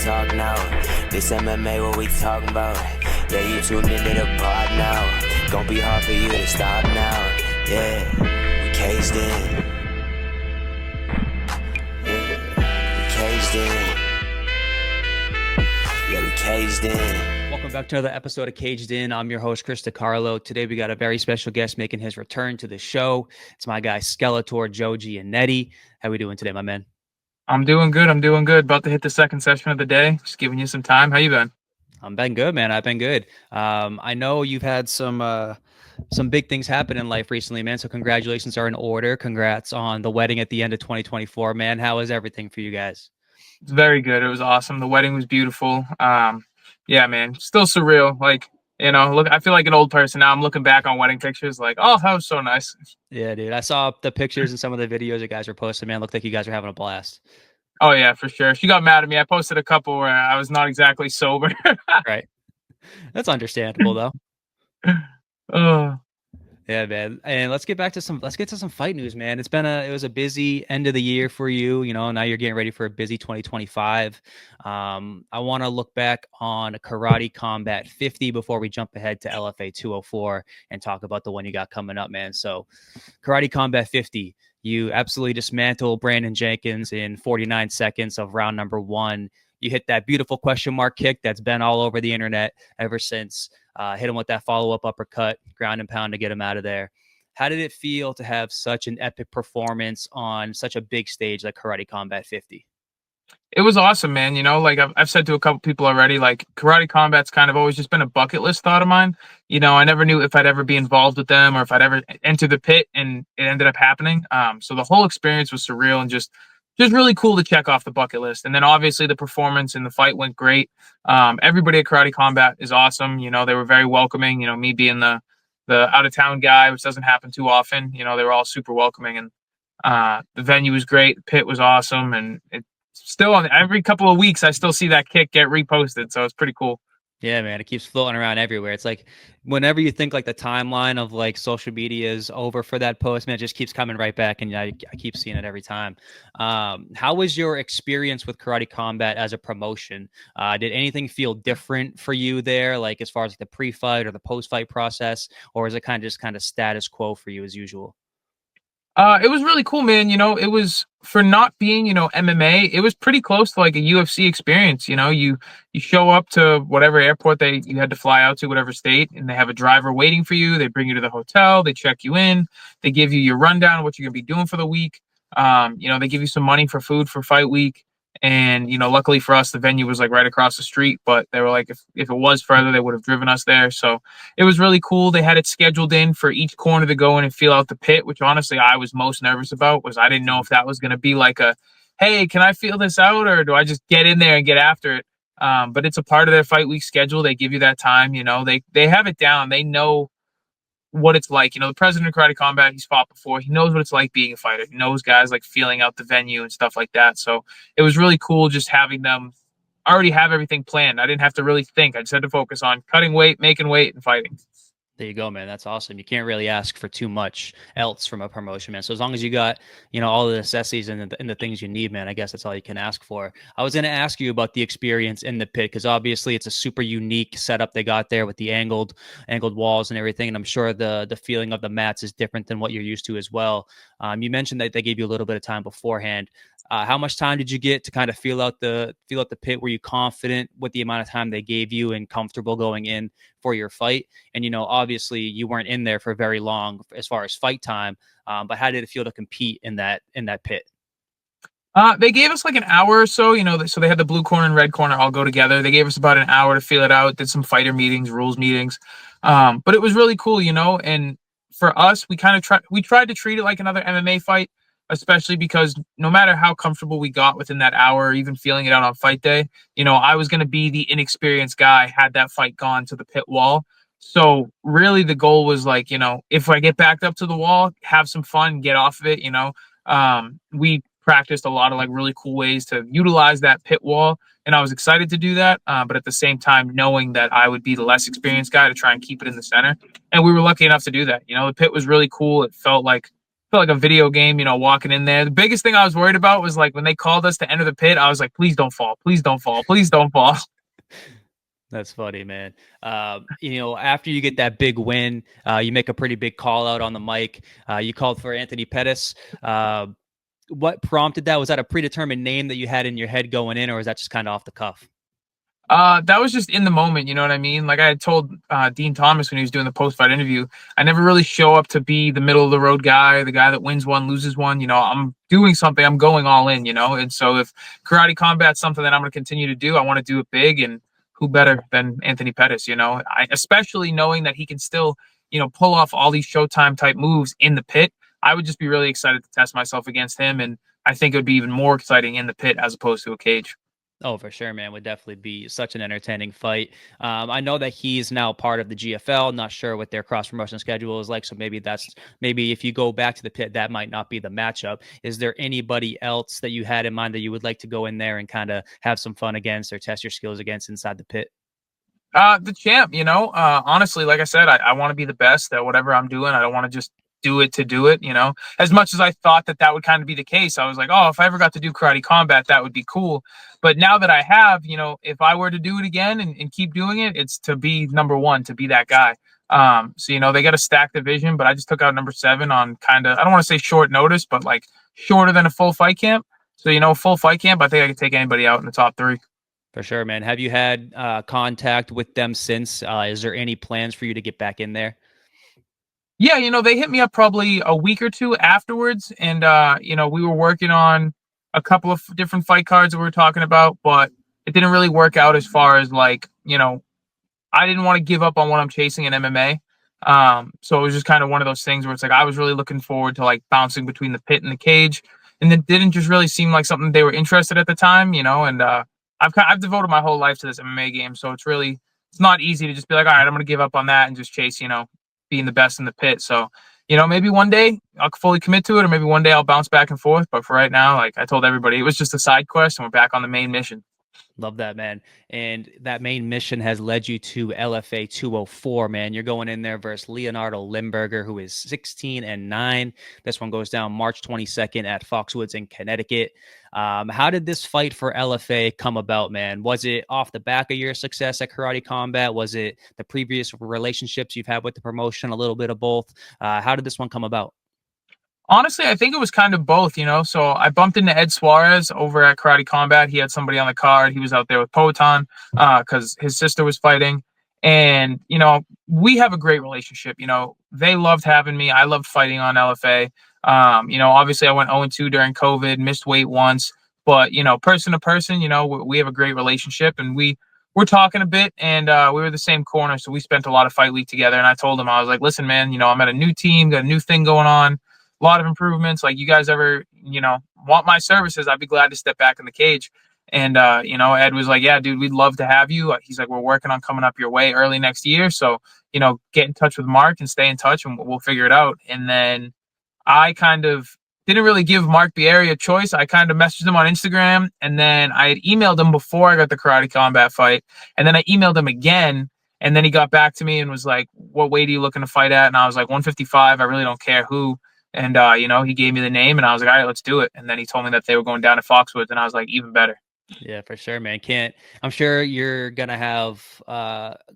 talk now. This MMA, what we talking about? Yeah, you tuned into the pod now. Gonna be hard for you to stop now. Yeah, we caged in. Yeah, we caged in. Yeah, we caged in. Welcome back to another episode of Caged In. I'm your host, Chris DiCarlo. Today, we got a very special guest making his return to the show. It's my guy, Skeletor, Joe Giannetti. How we doing today, my man? I'm doing good. About to hit the second session of the day. Just giving you some time. How you been? I'm been good, man. I've been good. I know you've had some big things happen in life recently, man. So congratulations are in order. Congrats on the wedding at the end of 2024, man. How is everything for you guys? It's very good. It was awesome. The wedding was beautiful. Yeah, man. Still surreal. Like, look, I feel like an old person now. I'm looking back on wedding pictures like, oh, that was so nice. Yeah, dude. I saw the pictures and some of the videos you guys were posting, man. Looked like you guys are having a blast. Oh, yeah, for sure. She got mad at me. I posted a couple where I was not exactly sober. Right. That's understandable, though. Oh. Yeah, man. And let's get to some fight news, man. It was a busy end of the year for you. Now you're getting ready for a busy 2025. I want to look back on Karate Combat 50 before we jump ahead to LFA204 and talk about the one you got coming up, man. So Karate Combat 50, you absolutely dismantle Brandon Jenkins in 49 seconds of round number 1. You hit that beautiful question mark kick that's been all over the internet ever since. Hit him with that follow-up uppercut, ground and pound to get him out of there. How did it feel to have such an epic performance on such a big stage like Karate Combat 50? It was awesome, man. Like I've said to a couple people already, like Karate Combat's kind of always just been a bucket list thought of mine. I never knew if I'd ever be involved with them or if I'd ever enter the pit, and it ended up happening. So the whole experience was surreal and just really cool to check off the bucket list. And then obviously the performance and the fight went great. Everybody at Karate Combat is awesome. They were very welcoming. Me being the out of town guy, which doesn't happen too often. They were all super welcoming, and the venue was great. The pit was awesome, and it still every couple of weeks I still see that kick get reposted. So it's pretty cool. Yeah, man, it keeps floating around everywhere. It's like whenever you think like the timeline of like social media is over for that post, man, it just keeps coming right back, and I keep seeing it every time. How was your experience with Karate Combat as a promotion? Did anything feel different for you there, like as far as like the pre-fight or the post-fight process, or is it kind of status quo for you as usual? It was really cool, man. It was for not being, MMA, it was pretty close to like a UFC experience. You show up to whatever airport you had to fly out to, whatever state, and they have a driver waiting for you. They bring you to the hotel, they check you in, they give you your rundown of what you're gonna be doing for the week. They give you some money for food for fight week. And, luckily for us, the venue was like right across the street, but they were like, if it was further, they would have driven us there. So it was really cool. They had it scheduled in for each corner to go in and feel out the pit, which honestly I was most nervous about. Was I didn't know if that was going to be like hey, can I feel this out, or do I just get in there and get after it? But it's a part of their fight week schedule. They give you that time, they have it down. They know what it's like. The president of Karate Combat, he's fought before. He knows what it's like being a fighter. He knows guys like feeling out the venue and stuff like that. So it was really cool just having them already have everything planned. I didn't have to really think. I just had to focus on cutting weight, making weight, and fighting. There you go, man. That's awesome. You can't really ask for too much else from a promotion, man. So as long as you got, all the necessities and the things you need, man, I guess that's all you can ask for. I was going to ask you about the experience in the pit, because obviously it's a super unique setup they got there with the angled walls and everything. And I'm sure the feeling of the mats is different than what you're used to as well. You mentioned that they gave you a little bit of time beforehand. How much time did you get to kind of feel out the pit? Were you confident with the amount of time they gave you and comfortable going in for your fight? And, obviously you weren't in there for very long as far as fight time, but how did it feel to compete in that pit? They gave us like an hour or so, so they had the blue corner and red corner all go together. They gave us about an hour to feel it out, did some fighter meetings, rules meetings. But it was really cool, and for us, we tried to treat it like another MMA fight, especially because no matter how comfortable we got within that hour, or even feeling it out on fight day, I was going to be the inexperienced guy had that fight gone to the pit wall. So really the goal was like, if I get backed up to the wall, have some fun, get off of it. We practiced a lot of like really cool ways to utilize that pit wall. And I was excited to do that. But at the same time, knowing that I would be the less experienced guy to try and keep it in the center. And we were lucky enough to do that. The pit was really cool. It felt like feel like a video game, walking in there. The biggest thing I was worried about was like when they called us to enter the pit, I was like, please don't fall. Please don't fall. Please don't fall. That's funny, man. After you get that big win, you make a pretty big call out on the mic. You called for Anthony Pettis. What prompted that? Was that a predetermined name that you had in your head going in, or was that just kind of off the cuff? That was just in the moment, you know what I mean? Like I had told Dean Thomas when he was doing the post-fight interview, I never really show up to be the middle of the road guy, the guy that wins one, loses one. I'm doing something, I'm going all in, And so if karate combat's something that I'm going to continue to do, I want to do it big, and who better than Anthony Pettis, especially knowing that he can still, pull off all these Showtime type moves in the pit. I would just be really excited to test myself against him, and I think it would be even more exciting in the pit as opposed to a cage. Oh, for sure, man. Would definitely be such an entertaining fight. I know that he's now part of the GFL. Not sure what their cross promotion schedule is like. So maybe if you go back to the pit, that might not be the matchup. Is there anybody else that you had in mind that you would like to go in there and kind of have some fun against or test your skills against inside the pit? The champ, honestly, like I said, I want to be the best at whatever I'm doing. I don't want to just do it to do it, as much as I thought that would kind of be the case. I was like, oh, if I ever got to do karate combat, that would be cool. But now that I have, if I were to do it again and keep doing it, it's to be number one, to be that guy. So, they got a stacked division, but I just took out number 7 on kind of, I don't want to say short notice, but like shorter than a full fight camp. So, full fight camp, I think I could take anybody out in the top 3. For sure, man. Have you had contact with them since? Is there any plans for you to get back in there? Yeah, they hit me up probably a week or 2 afterwards, and we were working on a couple of different fight cards that we were talking about, but it didn't really work out as far as like, I didn't want to give up on what I'm chasing in MMA. So it was just kind of one of those things where it's like I was really looking forward to like bouncing between the pit and the cage, and it didn't just really seem like something they were interested at the time, and I've devoted my whole life to this MMA game, so it's not easy to just be like, all right, I'm going to give up on that and just chase, being the best in the pit. So, maybe one day I'll fully commit to it, or maybe one day I'll bounce back and forth. But for right now, like I told everybody, it was just a side quest, and we're back on the main mission. Love that, man. And that main mission has led you to LFA204, man. You're going in there versus Leonardo Limburger, who is 16-9. This one goes down March 22nd at Foxwoods in Connecticut. How did this fight for LFA come about, man? Was it off the back of your success at Karate Combat? Was it the previous relationships you've had with the promotion? A little bit of both. How did this one come about? Honestly, I think it was kind of both, So I bumped into Ed Suarez over at Karate Combat. He had somebody on the card. He was out there with Potan because his sister was fighting. And, we have a great relationship. They loved having me. I loved fighting on LFA. Obviously I went 0-2 during COVID, missed weight once. But, person to person, we have a great relationship. And we're talking a bit, and we were the same corner. So we spent a lot of fight week together. And I told him, I was like, listen, man, I'm at a new team, got a new thing going on. A lot of improvements. Like you guys ever, want my services, I'd be glad to step back in the cage. And, Ed was like, yeah, dude, we'd love to have you. He's like, we're working on coming up your way early next year. So, get in touch with Mark and stay in touch, and we'll figure it out. And then I kind of didn't really give Mark Bieri a choice. I kind of messaged him on Instagram, and then I had emailed him before I got the Karate Combat fight. And then I emailed him again. And then he got back to me and was like, what weight are you looking to fight at? And I was like, 155. I really don't care who. And, he gave me the name, and I was like, all right, let's do it. And then he told me that they were going down to Foxwoods, and I was like, even better. Yeah, for sure, man. I'm sure you're going to have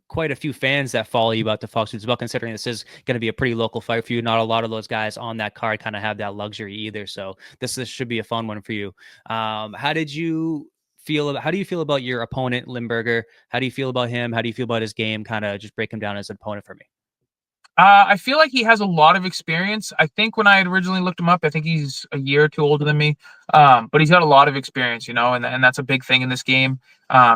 quite a few fans that follow you out to Foxwoods as well, considering this is going to be a pretty local fight for you. Not a lot of those guys on that card kind of have that luxury either. So this should be a fun one for you. How do you feel about your opponent, Limburger? How do you feel about him? How do you feel about his game? Kind of just break him down as an opponent for me. I feel like he has a lot of experience. I think when I had originally looked him up, I think he's a year or 2 older than me. But he's got a lot of experience, and that's a big thing in this game.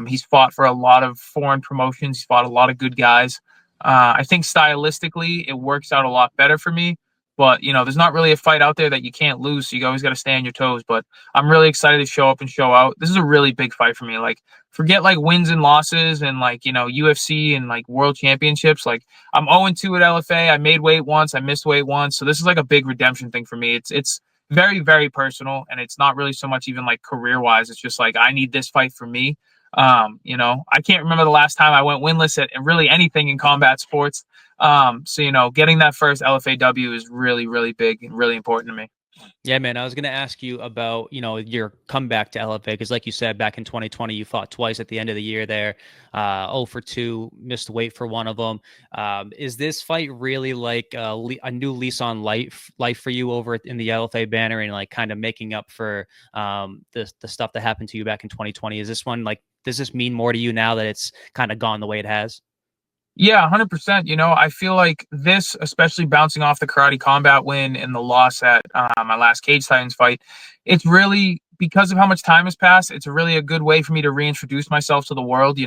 He's fought for a lot of foreign promotions. He's fought a lot of good guys. I think stylistically, it works out a lot better for me. But, there's not really a fight out there that you can't lose. So you always got to stay on your toes. But I'm really excited to show up and show out. This is a really big fight for me. Like, forget like wins and losses and like, UFC and like world championships. Like, I'm 0-2 at LFA. I made weight once. I missed weight once. So this is like a big redemption thing for me. It's very, very personal. And it's not really so much even like career wise. It's just like, I need this fight for me. I can't remember the last time I went winless at really anything in combat sports. So getting that first LFAW is really, really big and really important to me. Yeah, man. I was going to ask you about, your comeback to LFA because, like you said, back in 2020, you fought twice at the end of the year there. 0 for 2, missed weight for one of them. Is this fight really like a new lease on life for you over in the LFA banner and like kind of making up for the stuff that happened to you back in 2020? Is this one like, does this mean more to you now that it's kind of gone the way it has? Yeah, 100%. I feel like this, especially bouncing off the Karate Combat win and the loss at my last Cage Titans fight, it's really because of how much time has passed. It's really a good way for me to reintroduce myself to the world.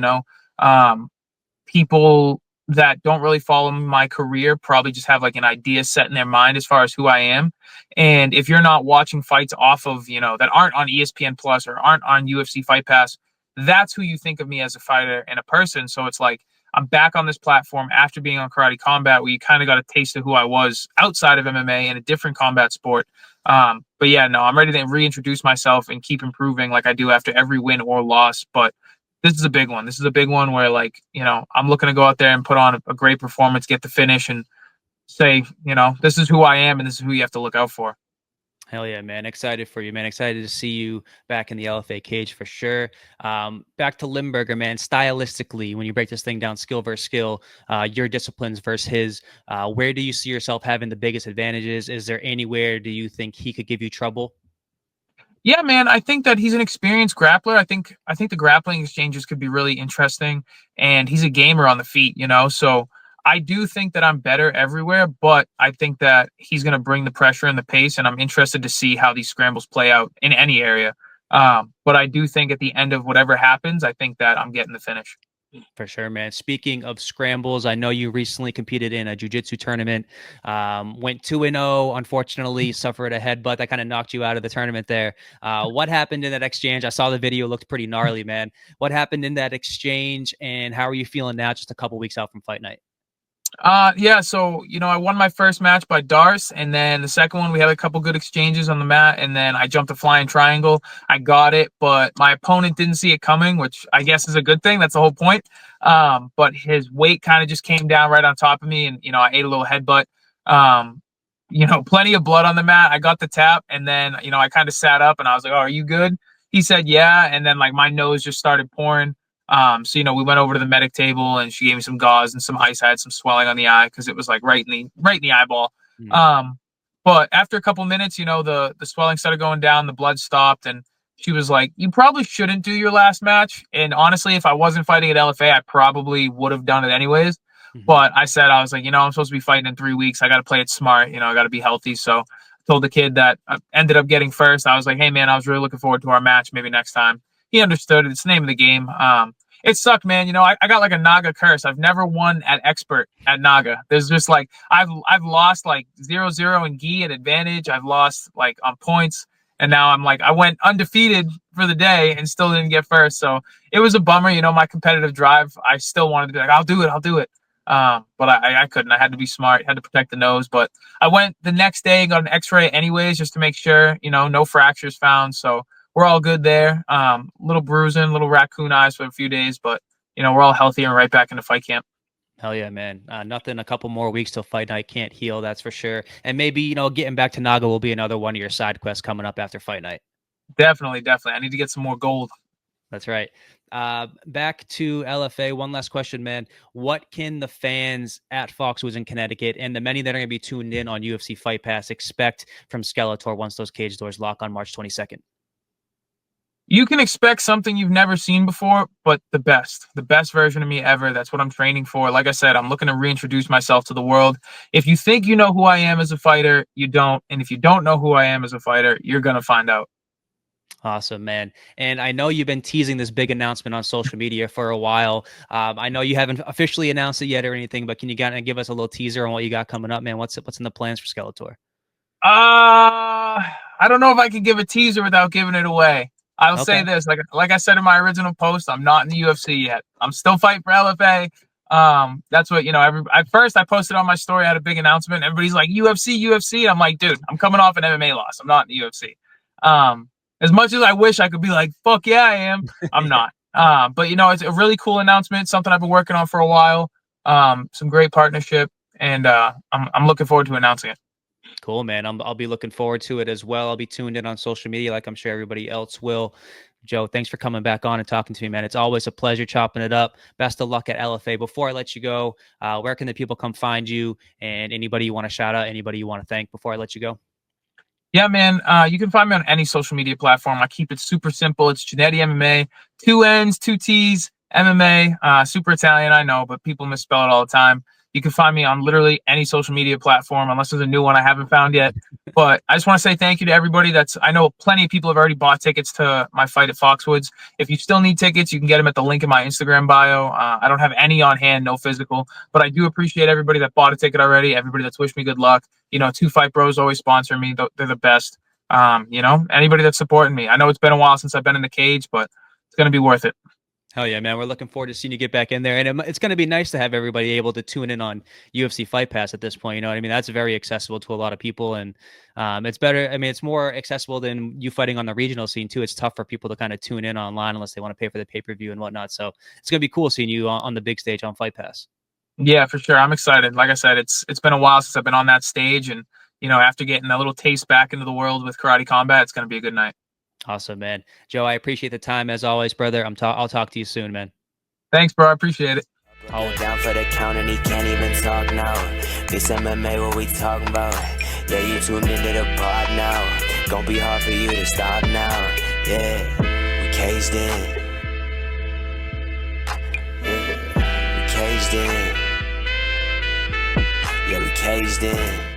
People that don't really follow my career probably just have like an idea set in their mind as far as who I am. And if you're not watching fights off of, that aren't on ESPN Plus or aren't on UFC Fight Pass, that's who you think of me as a fighter and a person. So it's like, I'm back on this platform after being on Karate Combat, where you kind of got a taste of who I was outside of MMA in a different combat sport. But yeah, no, I'm ready to reintroduce myself and keep improving like I do after every win or loss. But this is a big one. This is a big one where I'm looking to go out there and put on a great performance, get the finish, and say, this is who I am and this is who you have to look out for. Hell yeah, man. Excited for you, man. Excited to see you back in the LFA cage for sure. Back to Limburger, man. Stylistically, when you break this thing down skill versus skill, your disciplines versus his, where do you see yourself having the biggest advantages? Is there anywhere do you think he could give you trouble? Yeah, man, I think that he's an experienced grappler. I think the grappling exchanges could be really interesting, and he's a gamer on the feet, so I do think that I'm better everywhere, but I think that he's going to bring the pressure and the pace, and I'm interested to see how these scrambles play out in any area. But I do think at the end of whatever happens, I think that I'm getting the finish. For sure, man. Speaking of scrambles, I know you recently competed in a jiu-jitsu tournament, went 2-0, unfortunately suffered a headbutt that kind of knocked you out of the tournament there. What happened in that exchange? I saw the video, looked pretty gnarly, man. What happened in that exchange, and how are you feeling now just a couple weeks out from fight night? Yeah, so I won my first match by Darce, and then the second one we had a couple good exchanges on the mat, and then I jumped a flying triangle. I got it, but my opponent didn't see it coming, which I guess is a good thing. That's the whole point. But his weight kind of just came down right on top of me, and I ate a little headbutt. Plenty of blood on the mat. I got the tap, and then I kind of sat up, and I was like, "Oh, are you good?" He said, "Yeah," and then like my nose just started pouring. So we went over to the medic table and she gave me some gauze and some ice. I had some swelling on the eye because it was like right in the eyeball. But after a couple minutes, the swelling started going down, the blood stopped, and she was like, "You probably shouldn't do your last match." And honestly, if I wasn't fighting at LFA, I probably would have done it anyways. But I said, I was like, I'm supposed to be fighting in 3 weeks. I got to play it smart. I got to be healthy. So I told the kid that I ended up getting first. I was like, "Hey man, I was really looking forward to our match. Maybe next time." He understood it. It's the name of the game. It sucked, man. I got like a Naga curse. I've never won at expert at Naga. There's just like I've lost like 0-0 in gi at advantage. I've lost like on points, and now I'm like I went undefeated for the day and still didn't get first. So it was a bummer. My competitive drive. I still wanted to be like I'll do it. But I couldn't. I had to be smart. Had to protect the nose. But I went the next day and got an X-ray anyways, just to make sure. No fractures found. So we're all good there. Little bruising, little raccoon eyes for a few days, but we're all healthy and right back into fight camp. Hell yeah, man. Nothing, a couple more weeks till fight night can't heal, that's for sure. And maybe, getting back to Naga will be another one of your side quests coming up after fight night. Definitely. I need to get some more gold. That's right. Back to LFA. One last question, man. What can the fans at Foxwoods in Connecticut and the many that are going to be tuned in on UFC Fight Pass expect from Skeletor once those cage doors lock on March 22nd? You can expect something you've never seen before, but the best version of me ever. That's what I'm training for. Like I said, I'm looking to reintroduce myself to the world. If you think you know who I am as a fighter, you don't. And if you don't know who I am as a fighter, you're going to find out. Awesome, man. And I know you've been teasing this big announcement on social media for a while. I know you haven't officially announced it yet or anything, but can you kind of give us a little teaser on what you got coming up, man? What's in the plans for Skeletor? I don't know if I can give a teaser without giving it away. I'll say this, like I said in my original post, I'm not in the UFC yet. I'm still fighting for LFA. That's what, at first I posted on my story, I had a big announcement. Everybody's like, UFC. I'm like, dude, I'm coming off an MMA loss. I'm not in the UFC. As much as I wish I could be like, fuck yeah, I am, I'm not. But it's a really cool announcement, something I've been working on for a while. Some great partnership, and I'm looking forward to announcing it. Cool, man. I'll be looking forward to it as well. I'll be tuned in on social media, like I'm sure everybody else will. Joe, thanks for coming back on and talking to me, man. It's always a pleasure chopping it up. Best of luck at LFA. Before I let you go, where can the people come find you, and anybody you want to shout out, anybody you want to thank before I let you go? Yeah, man. You can find me on any social media platform. I keep it super simple. It's Giannetti MMA, 2 N's, 2 T's, MMA. Super Italian, I know, but people misspell it all the time. You can find me on literally any social media platform, unless there's a new one I haven't found yet. But I just want to say thank you to everybody. I know plenty of people have already bought tickets to my fight at Foxwoods. If you still need tickets, you can get them at the link in my Instagram bio. I don't have any on hand, no physical, but I do appreciate everybody that bought a ticket already, everybody that's wished me good luck. 2 Fight Bros always sponsor me. They're the best. Anybody that's supporting me. I know it's been a while since I've been in the cage, but it's going to be worth it. Hell yeah, man. We're looking forward to seeing you get back in there. And it's going to be nice to have everybody able to tune in on UFC Fight Pass at this point. You know what I mean? That's very accessible to a lot of people. And it's better. I mean, it's more accessible than you fighting on the regional scene, too. It's tough for people to kind of tune in online unless they want to pay for the pay-per-view and whatnot. So it's going to be cool seeing you on the big stage on Fight Pass. Yeah, for sure. I'm excited. Like I said, it's been a while since I've been on that stage. And, after getting a little taste back into the world with karate combat, it's going to be a good night. Awesome, man. Joe, I appreciate the time as always, brother. I'll talk to you soon, man. Thanks, bro. I appreciate it. Always down for the count and he can't even talk now. This MMA, what we talking about? Yeah, you tuned into the pod now. Gonna be hard for you to stop now. Yeah, we caged in. Yeah, we caged in. Yeah, we caged in.